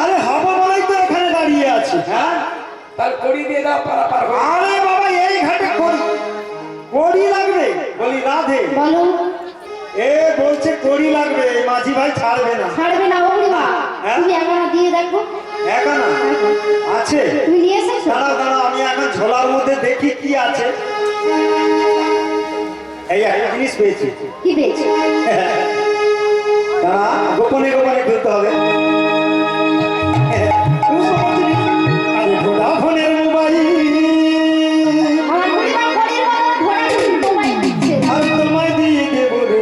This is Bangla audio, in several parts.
আরে হবো বলেই তো এখানে দাঁড়িয়ে আছি। হ্যাঁ তাহলে কড়ি দিয়ে দাও পারাপার হয়ে। আরে বাবা এই ঘাটে কড়ি লাগবে? বলি রাধে বলো। এ বলছে কড়ি লাগবে, মাঝি ভাই ছাড়বে না। ছাড়বে না ওরে মা। হ্যাঁ? তুমি একা দিয়ে দেখো। একা না আছে? তুমি নিয়ে এসেছো? দাঁড়াও দাঁড়াও, আমি এখন ঝোলার মধ্যে দেখি কি আছে। এই একটা জিনিস পেয়েছি। কি পেয়েছো? দাঁড়া, গোপনে গোপনে খুলতে হবে। আরে ভোডাফোনের মোবাইল, আমার পরিবার ঘরের মধ্যে ঘোড়া তোমায় দিচ্ছে। আর তোমায় দিয়ে দেবো রে।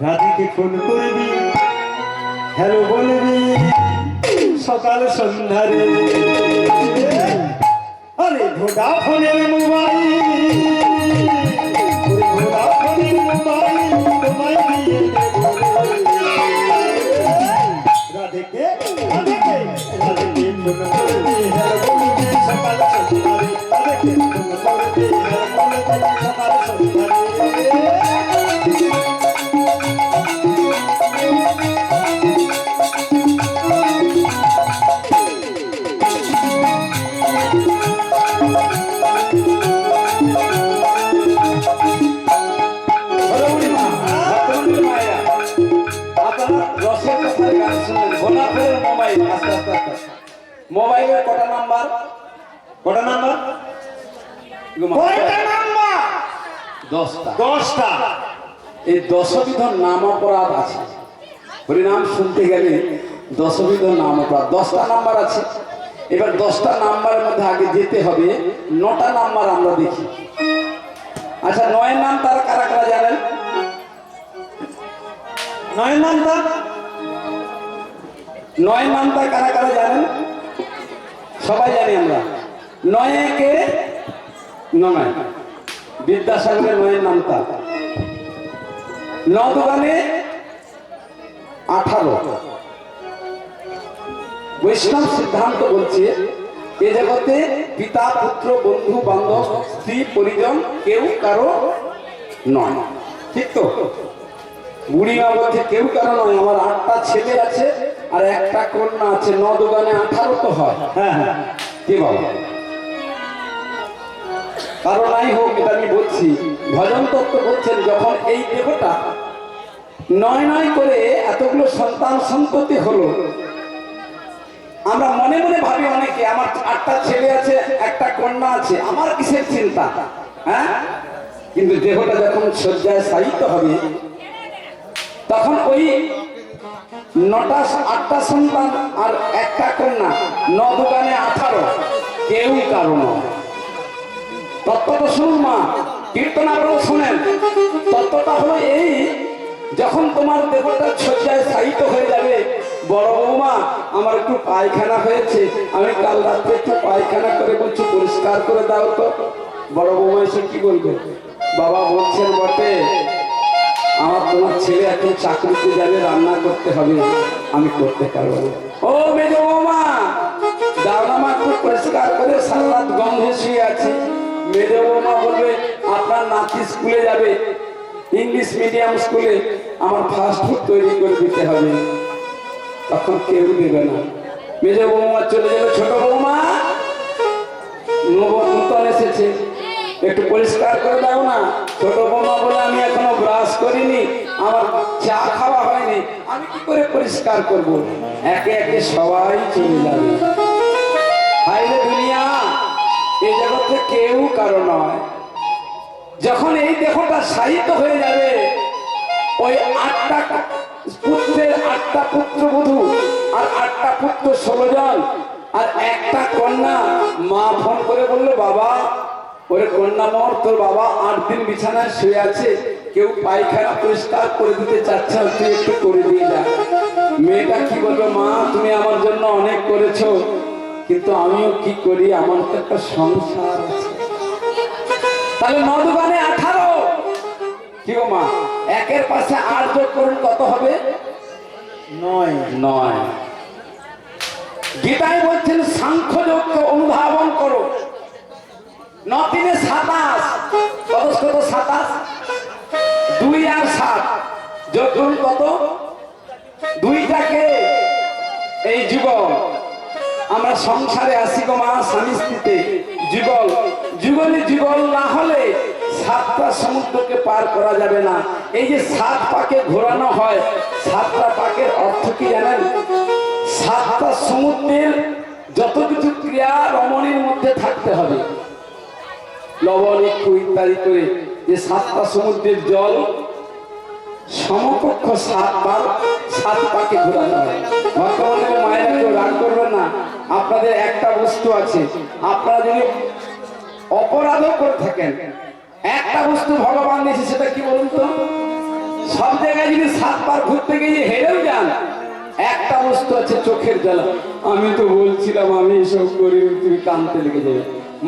রাধিকে ফোন করবি, হ্যালো বলবি সকাল সন্ধ্যারে। আরে ভোডাফোনের মোবাইল, ভোডাফোনের মোবাইল তোমায় দিয়ে দেবো রে। রাধিকে রাধিকে রাধিকে ফোন করবি, হ্যালো বলবি সকাল সন্ধ্যারে। রাধিকে ফোন করবি, হ্যালো বলবি সকাল সন্ধ্যারে। মোবাইলের কটা নাম্বার? কটা নাম্বার? কয়টা নাম্বার? 10টা। 10টা। এই 10বিধ নাম অপরাধ আছে। হরিনাম শুনতে গেলে 10বিধ নাম অপরাধ। 10টা নাম্বার আছে। এবার 10টা নাম্বারের মধ্যে আগে যেতে হবে। 9টা নাম্বার আমরা দেখি। আচ্ছা 9 নাম তার কারা কারা জানেন? 9 নাম্বার? 9 নামটা কারা কারা জানেন? সবাই জানি আমরা। 9 কে 9 বিদ্যাসাগরের 9 নামটা। 9 দোকানে 18। বৈষ্ণব সিদ্ধান্ত বলছে এ জগতে পিতা পুত্র বন্ধু বান্ধব স্ত্রী পরিজন কেউ কারো নয়। ঠিক তো? বুড়িমা বলছে কেউ কারো নয়, আমার 8টা ছেলে আছে আর একটা কন্যা আছে। 9 দোকানে 18 তো হয়। হ্যাঁ হ্যাঁ। কি বাবা? কারো নাই হোক, এটা আমি বলছি। ভজন তত্ত্ব বলছেন যখন এই দেহটা 9 করে এতগুলো সন্তান সন্ততি হলো, আমরা মনে মনে ভাবি অনেকে আমার 8টা ছেলে আছে একটা কন্যা আছে, আমার কিসের চিন্তা? হ্যাঁ, কিন্তু দেহটা যখন শয্যায় শায়িত হবে তখন ওই 8টা সন্তান আর একটা কন্যা, 9 দোকানে 18, কেউ কারণ। তত্ত্বটা শুনুন মা, কীর্তন আপনারা শুনেন। তত্ত্বটা হলো এই, যখন তোমার দেহটা শয্যায় শায়িত হয়ে যাবে, বড় বৌমা আমার একটু পায়খানা হয়েছে, আমি কাল রাত্রে একটু পায়খানা করে বলছি পরিষ্কার করে দাও তো। বড় বৌমা এসে কি বলবে? বাবা বলছেন বটে, আমার তোমার ছেলে এখন চাকরিতে যাবে, রান্না করতে হবে, আমি করতে পারবো না। ও মেজ বৌমা দাও না মা, একটু পরিষ্কার করে, সারা রাত গন্ধে শুয়ে আছি। মেজ বৌমা বলবে আপনার নাতি স্কুলে যাবে, ইংলিশ মিডিয়াম স্কুলে, আমার ফাস্ট ফুড তৈরি করে দিতে হবে। তখন কেউ দেবে না। মেজ বৌমা চলে যাবে, ছোট বৌমা নূতন এসেছে, একটু পরিষ্কার করে দাও না। ছোট বৌমা বলে আমি এখনো ব্রাশ করিনি, আমার চা খাওয়া হয়নি, আমি কি করে পরিষ্কার করব? একে একে সবাই চলে যাবে। হাইরে দুনিয়া, এই জগতে কেউ কারো নয়। যখন এই দেহটা শায়িত হয়ে যাবে, ওই 8টা পুত্রের 8টা পুত্রবধূ আর 8টা পুত্র 16 জন আর একটা কন্যা। মা ফোন করে বললো বাবা, ওরে কন্যা মোর, তোর বাবা 8 দিন বিছানায় শুয়ে আছে, কেউ পায়খানা পরিষ্কার করে দিতে চাচ্ছে না, তুই একটু করে দিয়ে যা। মেয়েটা কি বলবে? মা তুমি আমার জন্য অনেক করেছো, কিন্তু আমিও কি করি, আমার তো একটা সংসার আছে। তাহলে 9 দোকানে 18, কি গো মা, 1-এর পাশে 8 যোগ করুন, কত হবে? 9। গীতায় বলছেন সাংখ্য যোগকে অনুধাবন করো। 9-3 27, কত 27, 2 আর 7 যোগ করুন কত? যুগল আমরা সংসারে আসি গো মা, স্বামী স্ত্রীতে যুগল, যুগলে যুগল না হলে সাতটা সমুদ্রকে পার করা যাবে না। এই যে 7 পাকে ঘোরানো হয়, 7টা পাকের অর্থ কি জানেন? 7টা সমুদ্রের যত কিছু ক্রিয়া রমণীর মধ্যে থাকতে হবে, লবণ একটু ইত্যাদি করে, যে 7টা সমুদ্রের জল সমকক্ষ 7 বার 7 পাকে ঘোরানো হয়। বর্তমানে মায়েরা কেউ রাগ করবেন না, আপনাদের একটা বস্তু আছে, আপনারা যদি অপরাধও করে থাকেন, একটা বস্তু ভগবান দিয়েছে, সেটা কি বলুন তো? সব জায়গায় যদি 7 বার ঘুরতে গিয়ে হেরেও যান, একটা বস্তু আছে চোখের জল। আমি তো বলছিলাম আমি এসব করি, তুমি কাঁদতে লেগে যাবে।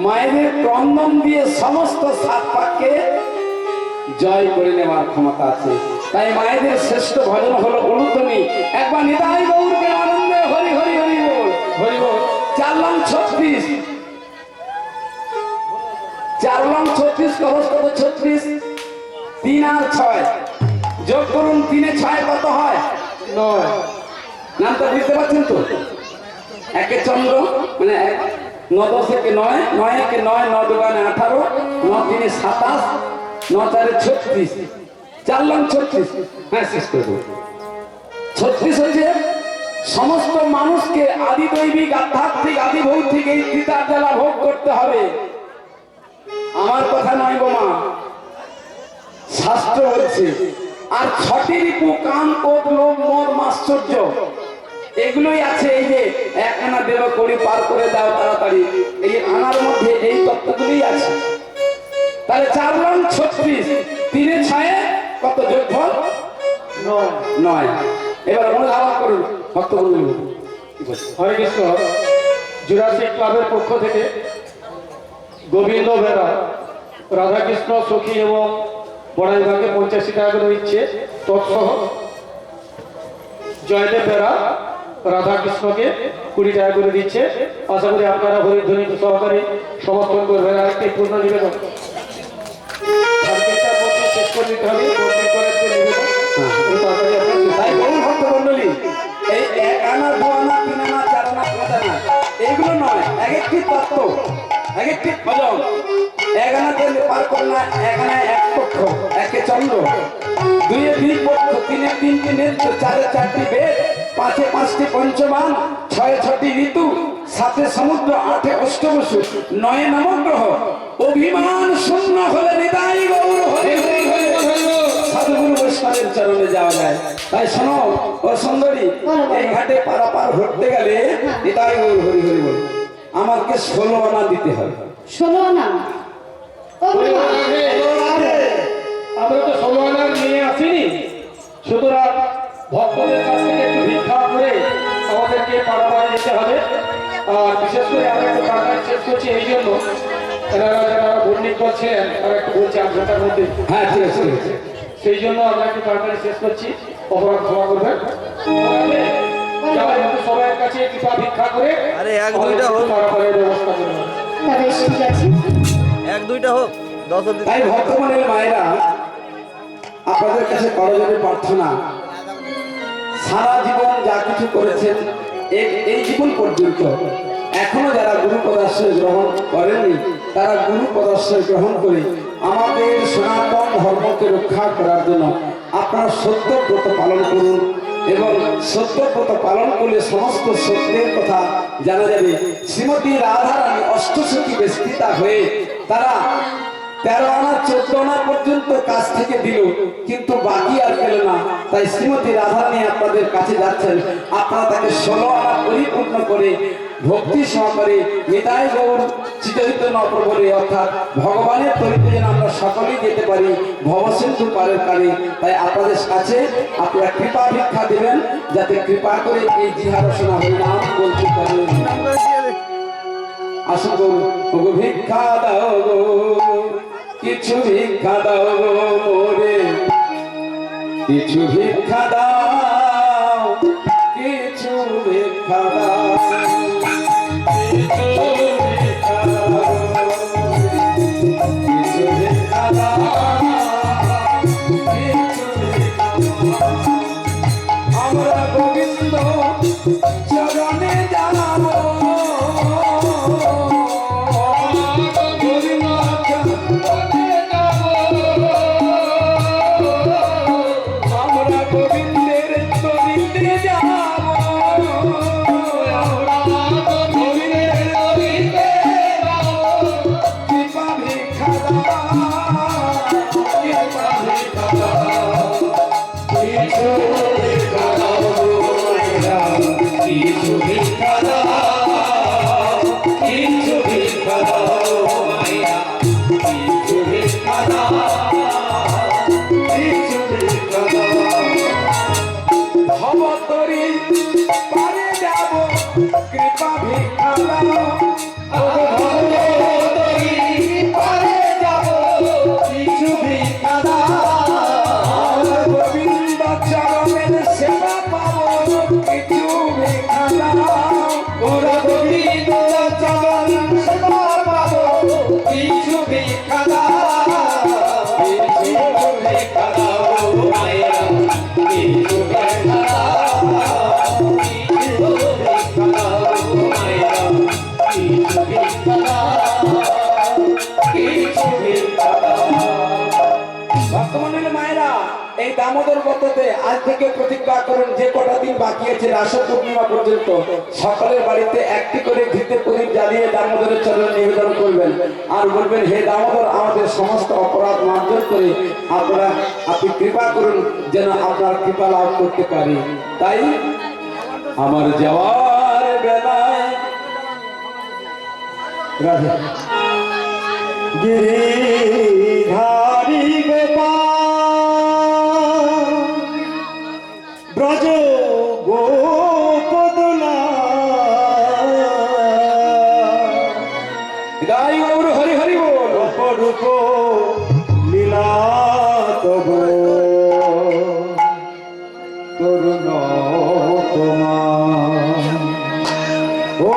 মায়েদের ক্রন্দন দিয়ে সমস্ত 7 পাককে জয় করে নেওয়ার ক্ষমতা আছে। তাই মায়েদের শ্রেষ্ঠ ভজন হলো উলুধ্বনি। একবার নিতাই গৌরকে আনন্দে হরি হরি হরি বল, হরি বল। 4 লং 36, 4 লং 36 কবচ কত? 36, 3 আর 6 যোগ করুন, 3 এ 6 কত হয়? 9। নামটা বুঝতে পারছেন তো? একে চন্দ্র মানে 9 10 একে 9, 9 একে 9, 9 দুগুণে 18, 9 3 এ 27, 9 4 এ 36, 4 লং 36। হ্যাঁ, শেষ করে দেবো। 36 হচ্ছে সমস্ত মানুষকে আদি দৈবিক আধ্যাত্মিক আদি ভৌতিক এই পিতার জ্বালা ভোগ করতে হবে। আমার কথা নয় গো মা, শাস্ত্র বলছে। আর 6টি রিপু কাম ক্রোধ লোভ মোহ মাশ্চর্য, এগুলোই আছে। এই যে 1 আনা দেব করি পার করে দাও তাড়াতাড়ি, এই আনার মধ্যে এই তত্ত্বগুলোই আছে। তাহলে 4 লং 36, 3 এ 6 কত? যোগফল 9। এবার মনে ধারণা করুন ভক্তবৃন্দ। হরে কৃষ্ণ। জুরাসিক ক্লাবের পক্ষ থেকে গোবিন্দ বেরা, রাধাকৃষ্ণ সখী এবং বড়াই ভাগে 85 টাকা করে দিচ্ছে। তৎসহ জয়দেব বেরা রাধাকৃষ্ণকে 20 টাকা করে দিচ্ছে। আশা করি আপনারা হরিধ্বনি সহকারে সমর্থন করবেন। আরেকটি পূর্ণ নিবেদন, সার্কিটটার মধ্যে শেষ করে দিতে হবে। তাই বহু ভক্তমণ্ডলী, এই 1 আনা 2 আনা 3 আনা 4 আনা 5 আনা এগুলো নয়, এক একটি তত্ত্ব, এক একটি ভজন। 1 আনাতে পার করে না, 1 আনায় 1 পক্ষ, 1 এ চন্দ্র, 2 এ 2 পক্ষ, 3 এ 3টি নেত্র, 4 এ 4টি বেদ, 5 এ 5টি পঞ্চবান, 6 এ 6টি ঋতু, 7 এ সমুদ্র, 8 এ অষ্টবসু, 9 এ নবগ্রহ। অভিমান শূন্য হলে নিতাই গৌর হরি হরি হরি হরি সাধুগুরু বৈষ্ণবের চরণে যাওয়া যায়। তাই শোনো ও সুন্দরী, এই ঘাটে পারাপার হতে গেলে নিতাই গৌর হরি হরি বল, আমাকে 16 আনা দিতে হবে। 16 আনা? ও বাবা, আমরা তো 16 আনা নিয়ে আসিনি, সুতরাং ভক্তদের কাছ থেকে একটু ভিক্ষা করে আমাদেরকে পারাপারে যেতে হবে। আর বিশেষ করে আমরা একটু টাকা শেষ করছি, এই জন্য যারা বর্ণিত করছেন তারা একটু বলছে 8 ঘন্টার মধ্যে। হ্যাঁ, ঠিক আছে, ঠিক আছে। সেই জন্য আমরা একটু তাড়াতাড়ি শেষ করছি, অপরাধ ক্ষমা করবেন। সবার কাছে কৃপা ভিক্ষা করে আরে 1-2টা হোক, পারাপারের ব্যবস্থা করবেন। তবে ঠিক আছে। 1-2টা হোক, 10 অবধি। তাই ভক্তমণ্ডলী মায়েরা, আপনাদের কাছে করজোড়ে প্রার্থনা, সারা জীবন যা কিছু করেছেন এই জীবন পর্যন্ত এখনো যারা গুরু পদাশ্রয় গ্রহণ করেননি, তারা গুরু পদাশ্রয় গ্রহণ করে আমাদের সনাতন ধর্মকে রক্ষা করার জন্য আপনারা সত্যব্রত পালন করুন। এবং সত্যব্রত পালন করলে সমস্ত সত্যের কথা জানা যাবে। শ্রীমতী রাধারানী অষ্টসখী বেষ্টিতা হয়ে তারা 13 আনা 14 আনা পর্যন্ত কাছ থেকে দিল, কিন্তু বাকি আর পেল না। তাই শ্রীমতী রাধারানী আপনাদের কাছে যাচ্ছেন, আপনারা তাকে 16 আনা পরিপূর্ণ করে ভক্তি সহকারে নিতাই গৌর চিত্তচৈতন্য প্রভুরে অর্থাৎ ভগবানের তরিতে যেন আমরা সকলেই যেতে পারি ভবসিন্ধু পারের কালে। তাই আপনাদের কাছে আপনারা কৃপা ভিক্ষা দেবেন, যাতে কৃপা করে এই জিহা রচনা হরিনাম বলতে পারেন। আসুন গো ভিক্ষা দাও গো, কিছু ভিক্ষা দাও গো মোরে, কিছু ভিক্ষা দাও, কিছু ভিক্ষা দাও, কিছু ভিক্ষা দাও, কিছু ভিক্ষা দাও, কিছু ভিক্ষা দাও। আমরা গোবিন্দ চরণে যাব গোবিন্দ চরণে যাব আমরা গোবিন্দের চরিতে যাব কৃপা ভিক্ষা ভবতরী পারে যাব কৃপা ভিক্ষা গোবিন্দ চরণের সেবা পাবো কিছু ভিক্ষা ওরা গোবিন্দ চরণ সেবা পাবো কিছু ভিক্ষা ভক্তমন্ডলী মায়েরা, এই দামোদর ব্রততে আজ থেকে প্রতিজ্ঞা করুন যে কটা দিন বাকি আছে রাস পূর্ণিমা পর্যন্ত সকলের বাড়িতে একটি করে ঘিতে প্রদীপ জ্বালিয়ে দামোদরের চরণে নিবেদন করবেন আর বলবেন হে দামোদর আমাদের সমস্ত অপরাধ মার্জন করে আপনি কৃপা করুন যেন আপনার কৃপা লাভ করতে পারি। তাই আমার যাওয়ার বেলায় রাধে গিরিধারী গোপাল ব্রজ গোপদলা গাই গৌর হরি হরি বল অপরূপ লীলা তব তরুণ তোমার ও